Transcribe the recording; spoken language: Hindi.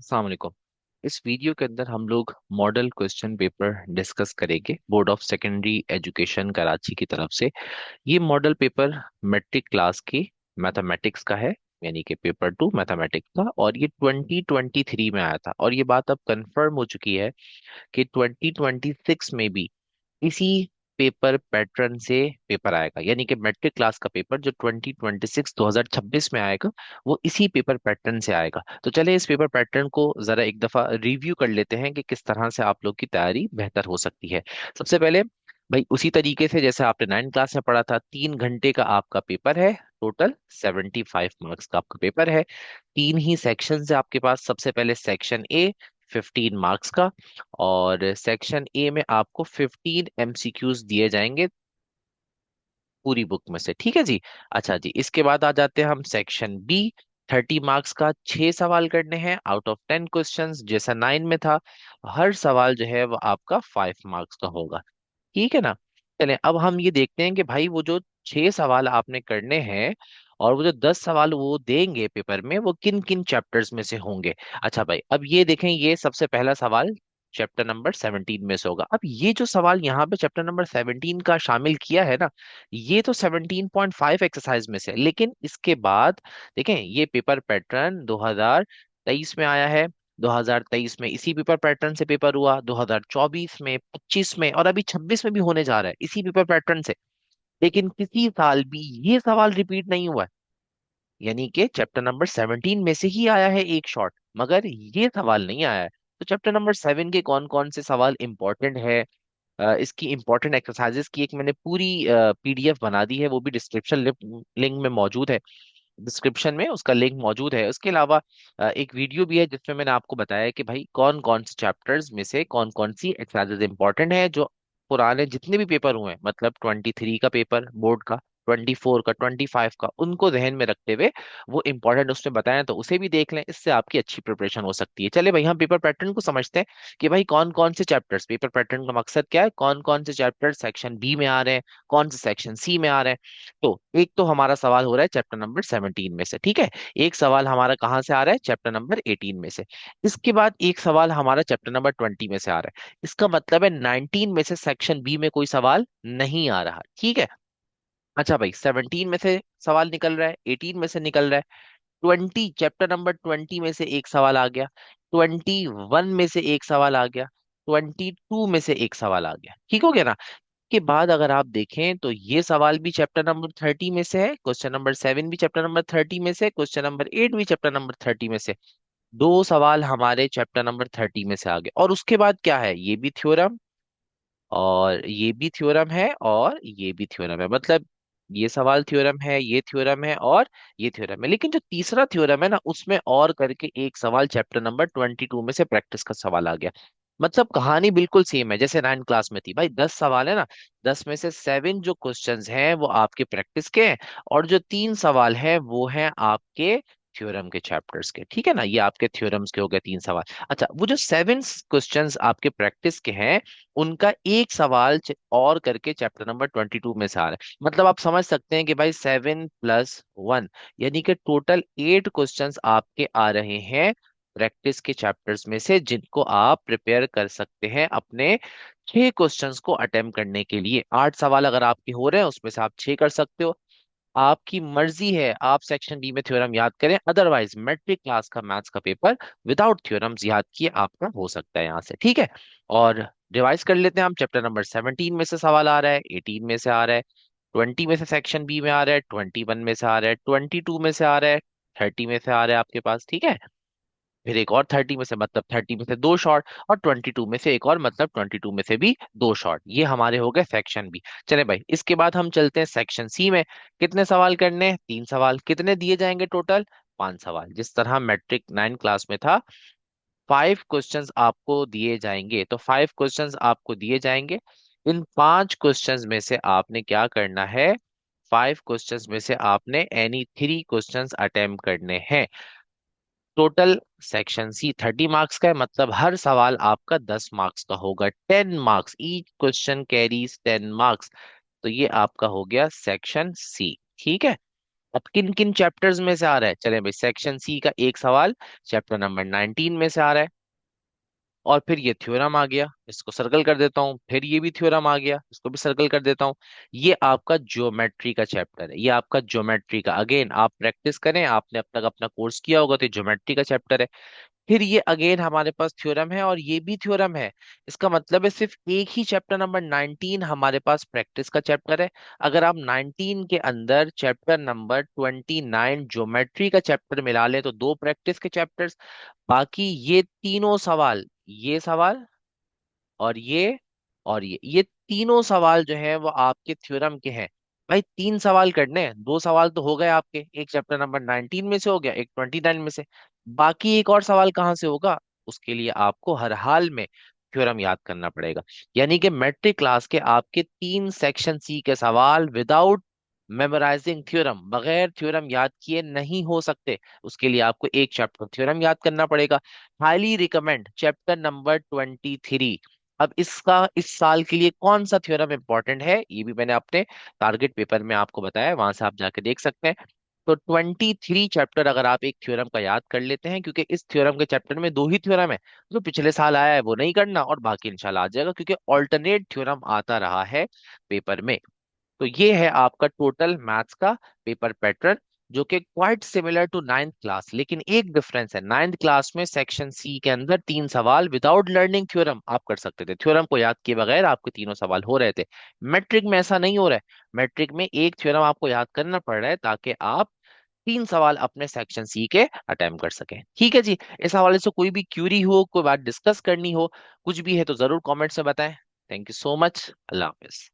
अस्सलाम वालेकुम। इस वीडियो के अंदर हम लोग मॉडल क्वेश्चन पेपर डिस्कस करेंगे board of secondary education Karachi की तरफ से। ये मॉडल पेपर मैट्रिक क्लास की मैथमेटिक्स का है, यानी कि पेपर 2 मैथमेटिक्स का, और ये 2023 में आया था और ये बात अब कंफर्म हो चुकी है कि 2026 में भी इसी पेपर पैटर्न से पेपर आएगा, यानी कि मैट्रिक क्लास का पेपर जो 2026 में आएगा वो इसी पेपर पैटर्न से आएगा। तो चले इस पेपर पैटर्न को जरा एक दफा रिव्यू कर लेते हैं कि किस तरह से आप लोग की तैयारी बेहतर हो सकती है। सबसे पहले भाई उसी तरीके से जैसे आपने 9 क्लास में पढ़ा था, 3 घंटे का आपका पेपर है। टोटल 75 मार्क्स का आपका पेपर है। तीन ही सेक्शन है आपके पास। सबसे पहले सेक्शन ए 15 मार्क्स का, और सेक्शन ए में आपको 15 MCQs दिए जाएंगे पूरी बुक में से, ठीक है जी। अच्छा जी, इसके बाद आ जाते हैं हम सेक्शन बी। 30 मार्क्स का 6 सवाल करने हैं आउट ऑफ 10 क्वेश्चंस, जैसा 9 में था। हर सवाल जो है वो आपका 5 मार्क्स का होगा, ठीक है ना। चलें अब हम ये देखते हैं कि भाई वो जो 6 सवाल आपने करने हैं और वो जो 10 सवाल वो देंगे पेपर में, वो किन किन चैप्टर्स में से होंगे। अच्छा भाई, अब ये देखें, ये सबसे पहला सवाल चैप्टर नंबर 17 में से होगा। अब ये जो सवाल यहाँ पे चैप्टर नंबर 17 का शामिल किया है ना, ये तो 17.5 एक्सरसाइज में से है। लेकिन इसके बाद देखें, ये पेपर पैटर्न 2023 में आया है। 2023 में इसी पेपर पैटर्न से पेपर हुआ, 2024 में, 25 में, और अभी 26 में भी होने जा रहा है इसी पेपर पैटर्न से। लेकिन किसी साल भी ये सवाल रिपीट नहीं हुआ है, यानी कि चैप्टर नंबर 17 में से ही आया है एक शॉर्ट, मगर ये सवाल नहीं आया है। तो चैप्टर नंबर 7 के कौन कौन से सवाल इंपॉर्टेंट है, इसकी इंपॉर्टेंट एक्सरसाइजेस की एक मैंने पूरी PDF बना दी है, वो भी डिस्क्रिप्शन लिंक में मौजूद है। डिस्क्रिप्शन में उसका लिंक मौजूद है। उसके अलावा एक वीडियो भी है जिसमें मैंने आपको बताया कि भाई कौन कौन से चैप्टर्स में से कौन कौन सी एक्सरसाइजेज इंपॉर्टेंट है, जो पुराने जितने भी पेपर हुए हैं, मतलब 23 का पेपर बोर्ड का, 24 का, 25 का, उनको ध्यान में रखते हुए वो इंपॉर्टेंट उसमें बताएं, तो उसे भी देख लें। इससे आपकी अच्छी प्रिपरेशन हो सकती है। चले भाई हम पेपर पैटर्न को समझते हैं कि भाई कौन कौन से चैप्टर्स, पेपर पैटर्न का मकसद क्या है, कौन कौन से चैप्टर सेक्शन बी में आ रहे हैं, कौन से सेक्शन सी में आ रहे हैं। तो एक तो हमारा सवाल हो रहा है चैप्टर नंबर 17 में से, ठीक है। एक सवाल हमारा कहाँ से आ रहा है, चैप्टर नंबर 18 में से। इसके बाद एक सवाल हमारा चैप्टर नंबर 20 में से आ रहा है। इसका मतलब है 19 में से सेक्शन बी में कोई सवाल नहीं आ रहा, ठीक है। अच्छा भाई, 17 में से सवाल निकल रहा है, 18 में से निकल रहा है, 20 चैप्टर नंबर 20 में से एक सवाल आ गया, 21 में से एक सवाल आ गया, 22 में से एक सवाल आ गया, ठीक हो गया ना। के बाद अगर आप देखें तो ये सवाल भी चैप्टर नंबर 30 में से है, क्वेश्चन नंबर 7 भी चैप्टर नंबर 30 में से, क्वेश्चन नंबर 8 भी चैप्टर नंबर 30 में से। दो सवाल हमारे चैप्टर नंबर 30 में से आ गए। और उसके बाद क्या है, ये भी थ्योरम, और ये भी थ्योरम है, और ये भी थ्योरम है। मतलब ये सवाल थ्योरम है, ये थ्योरम है, और ये थ्योरम है। लेकिन जो तीसरा थ्योरम है ना, उसमें और करके एक सवाल चैप्टर नंबर 22 में से प्रैक्टिस का सवाल आ गया। मतलब कहानी बिल्कुल सेम है जैसे 9 क्लास में थी भाई। 10 सवाल है ना, 10 में से 7 जो क्वेश्चंस हैं वो आपके प्रैक्टिस के हैं, और जो 3 सवाल हैं वो हैं आपके थ्योरम के चैप्टर्स के, ठीक है ना। ये आपके थ्योरम्स के हो गए 3 सवाल। अच्छा, वो जो 7 क्वेश्चंस आपके प्रैक्टिस के हैं, उनका एक सवाल और करके चैप्टर नंबर 22 में से आ रहा है। मतलब आप समझ सकते हैं कि भाई 7+1, यानी कि टोटल 8 क्वेश्चंस आपके आ रहे हैं प्रैक्टिस के चैप्टर्स में से, जिनको आप प्रिपेयर कर सकते हैं अपने 6 क्वेश्चंस को अटेम्प्ट करने के लिए। 8 सवाल अगर आपके हो रहे हैं उसमें से आप 6 कर सकते हो। आपकी मर्जी है, आप सेक्शन बी में थ्योरम याद करें, अदरवाइज मैट्रिक क्लास का मैथ्स का पेपर विदाउट थ्योरम्स याद किए आपका हो सकता है यहाँ से, ठीक है। और रिवाइज कर लेते हैं हम। चैप्टर नंबर 17 में से सवाल आ रहा है, 18 में से आ रहा है, 20 में से सेक्शन बी में आ रहा है, 21 में से आ रहा है, 22 में से आ रहा है, 30 में से आ रहा है आपके पास, ठीक है। फिर एक और 30 में से, मतलब 30 में से दो शॉर्ट, और 22 में से एक और, मतलब 22 में से भी दो शॉर्ट। ये हमारे हो गए सेक्शन बी। चले भाई, इसके बाद हम चलते हैं सेक्शन सी में। कितने सवाल करने हैं, 3 सवाल। कितने दिए जाएंगे टोटल, 5 सवाल, जिस तरह मैट्रिक 9 क्लास में था। 5 क्वेश्चंस आपको दिए जाएंगे, तो 5 क्वेश्चंस आपको दिए जाएंगे। इन 5 क्वेश्चंस में से आपने क्या करना है, 5 क्वेश्चंस में से आपने एनी 3 क्वेश्चंस अटेम्प्ट करने हैं। टोटल सेक्शन सी 30 मार्क्स का है, मतलब हर सवाल आपका 10 मार्क्स का होगा। 10 marks, each question carries 10 marks. तो ये आपका हो गया सेक्शन सी, ठीक है। अब किन किन चैप्टर्स में से आ रहा है, चले भाई, सेक्शन सी का एक सवाल चैप्टर नंबर 19 में से आ रहा है। और फिर ये थ्योरम आ गया, इसको सर्कल कर देता हूँ, फिर ये भी थ्योरम आ गया, इसको भी सर्कल कर देता हूँ। ये आपका ज्योमेट्री का चैप्टर है, ये आपका ज्योमेट्री का, अगेन आप प्रैक्टिस करें, आपने अब तक अपना कोर्स किया होगा तो ज्योमेट्री का चैप्टर है। फिर ये अगेन हमारे पास थ्योरम है और ये भी थ्योरम है। इसका मतलब है सिर्फ एक ही चैप्टर नंबर 19 हमारे पास प्रैक्टिस का चैप्टर है। अगर आप 19 के अंदर चैप्टर नंबर 29 ज्योमेट्री का चैप्टर मिला लें तो दो प्रैक्टिस के चैप्टर्स। बाकी ये तीनों सवाल, ये सवाल और ये तीनों सवाल जो है वो आपके थ्योरम के हैं। भाई तीन सवाल करने हैं, दो सवाल तो हो गए आपके, एक चैप्टर नंबर 19 में से हो गया, एक 29 में से। बाकी एक और सवाल कहाँ से होगा, उसके लिए आपको हर हाल में थ्योरम याद करना पड़ेगा। यानी कि मैट्रिक क्लास के आपके तीन सेक्शन सी के सवाल विदाउट मेमोराइजिंग थ्योरम, बगैर थ्योरम याद किए नहीं हो सकते। उसके लिए आपको एक चैप्टर थ्योरम याद करना पड़ेगा। Highly recommend chapter number 23। अब इसका इस साल के लिए कौन सा थ्योरम इंपॉर्टेंट है ये भी मैंने अपने टारगेट पेपर में आपको बताया, वहां से आप जाके देख सकते हैं। तो 23 चैप्टर अगर आप एक थ्योरम का याद कर लेते हैं, क्योंकि इस थ्योरम के चैप्टर में दो ही थ्योरम है, जो पिछले साल आया है वो नहीं करना और बाकी इंशाल्लाह आ जाएगा, क्योंकि ऑल्टरनेट थ्योरम आता रहा है पेपर में। तो ये है आपका टोटल मैथ्स का पेपर पैटर्न, जो कि quite similar to ninth class. लेकिन एक डिफरेंस है, नाइन्थ क्लास में सेक्शन सी के अंदर तीन सवाल विदाउट लर्निंग थ्योरम आप कर सकते थे, थ्योरम को याद किए बगैर आपके तीनों सवाल हो रहे थे। मैट्रिक में ऐसा नहीं हो रहा है, मैट्रिक में एक थ्योरम आपको याद करना पड़ रहा है ताकि आप तीन सवाल अपने सेक्शन सी के अटेम्प्ट कर सकें। ठीक है जी, इस हवाले से कोई भी क्यूरी हो, कोई बात डिस्कस करनी हो, कुछ भी है तो जरूर कमेंट्स में बताएं। Thank you so much, Allah Hafiz.